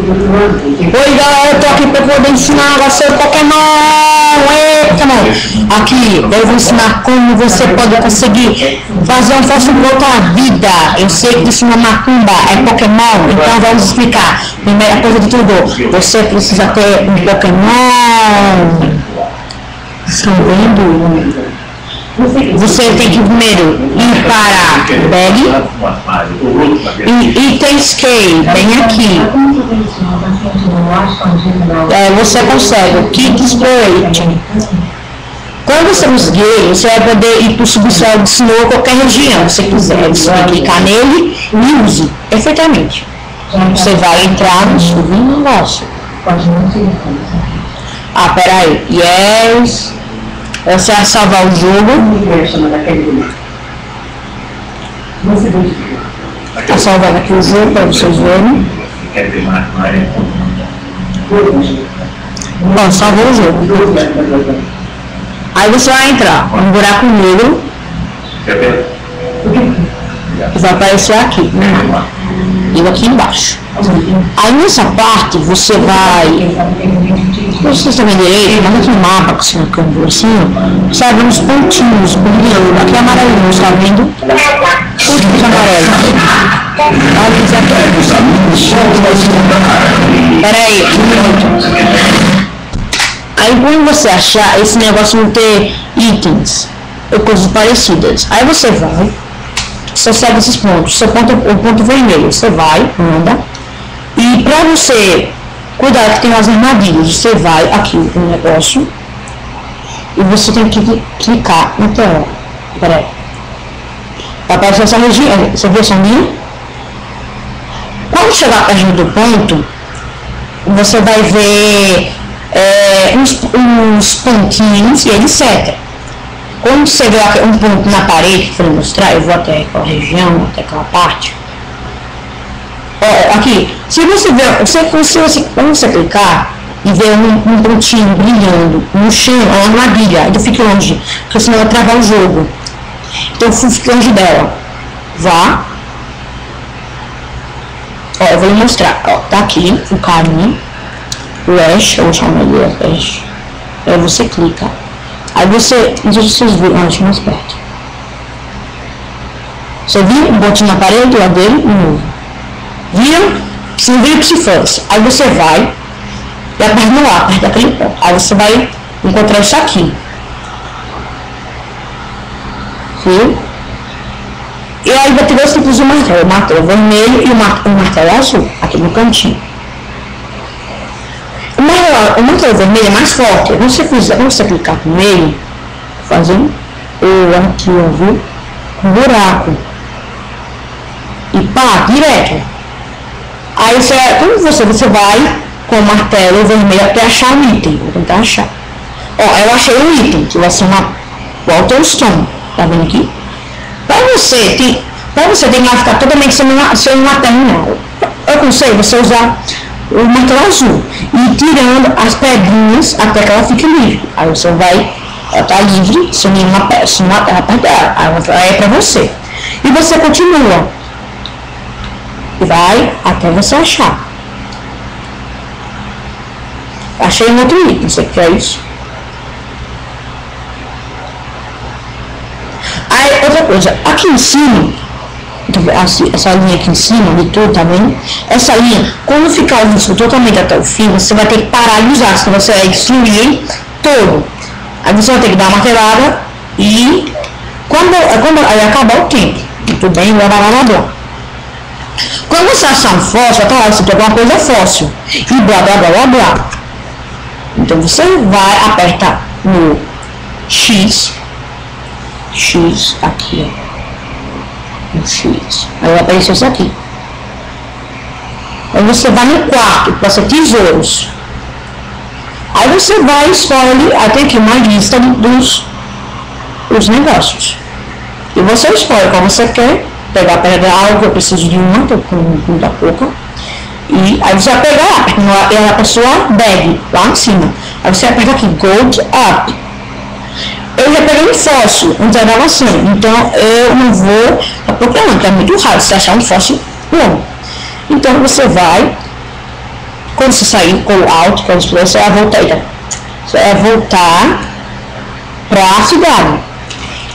Oi galera, eu tô aqui pra poder ensinar você Pokémon! Pokémon! Aqui eu vou ensinar como você pode conseguir fazer um fóssil voltar à vida. Eu sei que isso não é macumba, é Pokémon, então vamos explicar. Primeira coisa de tudo, você precisa ter um Pokémon. Estão vendo? Você tem que primeiro ir para Bag e itens key, bem aqui. Você consegue o Kit Exploration. Quando você conseguir, você vai poder ir para o subsolo de snow ou qualquer região, se você quiser. Você vai clicar nele e use perfeitamente. Você vai entrar no subnegócio. Ah, peraí. Yes. Você vai salvar o jogo. Está salvando aqui o jogo para vocês verem. Bom, salvou o jogo. Aí você vai entrar no buraco negro. Que vai aparecer aqui. E aqui embaixo. Aí nessa parte você vai. Vocês estão vendo direito, mas aqui no mapa, com esse câmbio assim, você vai ver uns pontinhos brilhando. Aqui é amarelinho, está vendo? Pontinhos amarelos. Peraí, aí quando você achar esse negócio não ter itens ou coisas parecidas, aí você vai, você segue esses pontos, seu ponto, o ponto vermelho, você vai, anda, e para você cuidar que tem as armadilhas, você vai aqui no negócio e você tem que clicar na tela. Peraí. Vai aparecer essa região, você viu essa linha? Quando chegar perto do ponto, você vai ver uns pontinhos e ele seta. Quando você vê um ponto na parede que eu vou mostrar, eu vou até aquela região, até aquela parte. Aqui, se você ver, quando você clicar e ver um pontinho brilhando no chão, é uma armadilha, então fique longe, porque senão vai travar o jogo. Então fique longe dela. Vá. Eu vou lhe mostrar. Tá aqui o caminho. O Ash, eu vou chamar ele de Ash. Aí você clica. Aí você, não sei se vocês viram, deixa mais perto. Você viu um pontinho na parede, lá dele, de novo. Viram? Se não viu que se fosse. Aí você vai e aperta no ar, aperta aquele ponto. Aí você vai encontrar isso aqui. Viu? E aí vai ter dois tipos de martelo. O martelo vermelho e o martelo azul, aqui no cantinho. O martelo vermelho é mais forte. Quando você clicar no meio, fazendo aqui, viu? Um buraco. E pá, direto. Aí quando você vai com o martelo vermelho até achar um item. Vou tentar achar. Eu achei um item, que vai ser uma Walter Stone. Tá vendo aqui? Para você tem que ficar totalmente sem uma terminal. Eu aconselho você usar o martelo azul e tirando as pedrinhas até que ela fique livre. Aí você vai, ela tá livre, sem nenhuma terra perto dela. Aí é pra você. E você continua. E vai até você achar. Achei um outro item, você quer isso? Aí, outra coisa, aqui em cima, essa linha aqui em cima de tudo, tá vendo? Essa linha, quando ficar o risco totalmente até o fim, você vai ter que parar de usar, senão você vai destruir ele todo. Aí você vai ter que dar uma martelada e quando aí acabar o tempo, tudo bem, blá blá blá blá. Quando você achar um fóssil, vai falar, você tem alguma coisa fóssil e blá blá blá blá blá. Então você vai apertar no X aqui, ó. No X. Aí vai aparecer isso aqui. Aí você vai no quarto, para ser tesouros. Aí você vai e escolhe, até aqui uma lista dos negócios. E você escolhe qual você quer. Pegar algo, eu preciso de uma, estou com muita pouca. E aí você vai pegar, ela para sua bag, lá em cima. Aí você aperta aqui, Gold Up. Eu já peguei um fóssil, não tem gravação, então eu não vou estar procurando, porque é muito raro você achar um fóssil bom. Então você vai Quando você sair com o alto, que é o explore, você vai voltar aí, tá? Você vai voltar para a cidade.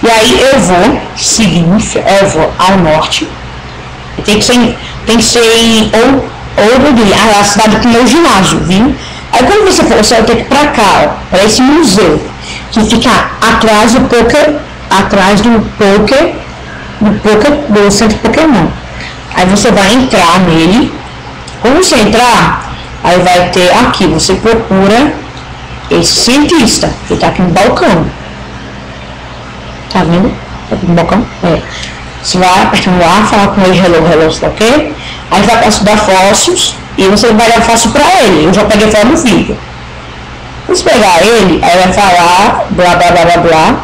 E aí eu vou seguir, eu vou ao norte. Tem que ser em a cidade com o meu ginásio, viu? Aí quando você for, você vai ter que ir pra cá, ó, para esse museu, que fica atrás do do centro Pokémon. Aí você vai entrar nele. Quando você entrar, aí vai ter aqui, você procura esse cientista, que tá aqui no balcão. Tá vendo? Tá aqui no balcão? É. Você vai apertando lá, falar com ele, hello, ok? Aí vai dar fósseis e você vai dar fóssil pra ele. Eu já peguei fora no vídeo. Se você pegar ele, aí vai falar blá blá blá blá blá.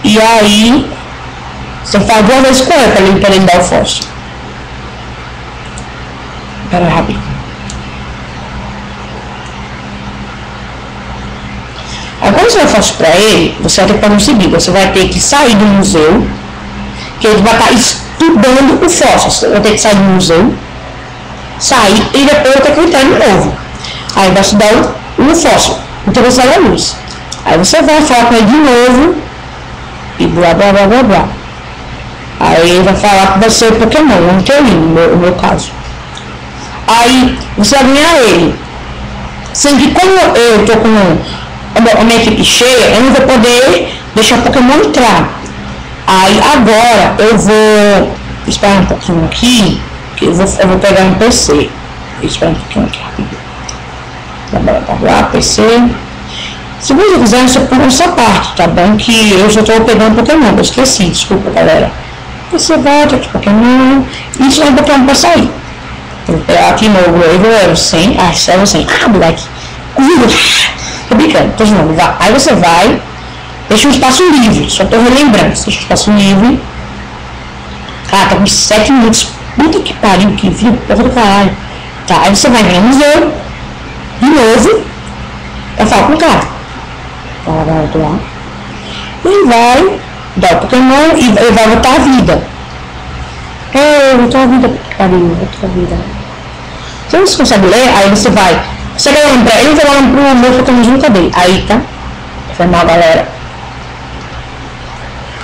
E aí você faz 2 vezes com ele pra ele dar o fóssil. Pera rápido. Aí quando você vai fóssil pra ele, você vai ter que fazer o seguinte, você vai ter que sair do museu, que ele vai estar estudando o fóssil. Você vai ter que sair do museu, sair e depois vai ter que entrar de novo. Aí vai estudar o fóssil, então você vai a luz. Aí você vai falar com ele de novo e blá blá blá blá blá. Aí ele vai falar que vai ser o Pokémon, não tem no meu caso. Aí você vai ganhar ele. Sendo que como eu tô com a minha equipe cheia, eu não vou poder deixar o Pokémon entrar. Aí agora eu vou esperar um pouquinho aqui, que eu vou pegar um PC. Espera um pouquinho aqui rapidinho. Tá lá, PC. Se você quiser, você pula essa parte, tá bom? Que eu já estou pegando Pokémon, eu esqueci, desculpa galera. Você volta de Pokémon e isso vai botar um pra sair. Eu vou pegar aqui no Brave 100, serve 100. Moleque. Tô brincando, tô zoando. Aí você vai, deixa um espaço livre, só tô relembrando, deixa um espaço livre. Cara, tá com 7 minutos. Puta que pariu, que viu, porra do caralho. Tá, aí você vai ganhar no museu, de novo, eu falo com o cara. Ele vai dar o Pokémon e ele vai botar a vida. Botar a vida, pariu, botar a vida. Se você consegue ler, aí você vai. Você vai lembrar, ele vai lá pro meu Pokémon junto dele. Aí, tá? Foi mal, galera.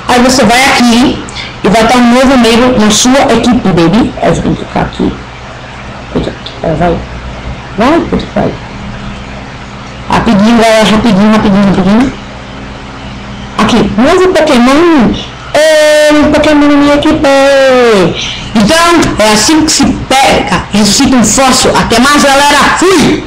Aí você vai aqui e vai estar um novo meio na sua equipe dele. Aí eu vou clicar aqui. Vai. Rapidinho, galera, rapidinho. Aqui, novo Pokémon. Pokémon na minha equipe. Então, é assim que se pega. Ressuscita um fóssil. Até mais, galera. Fui!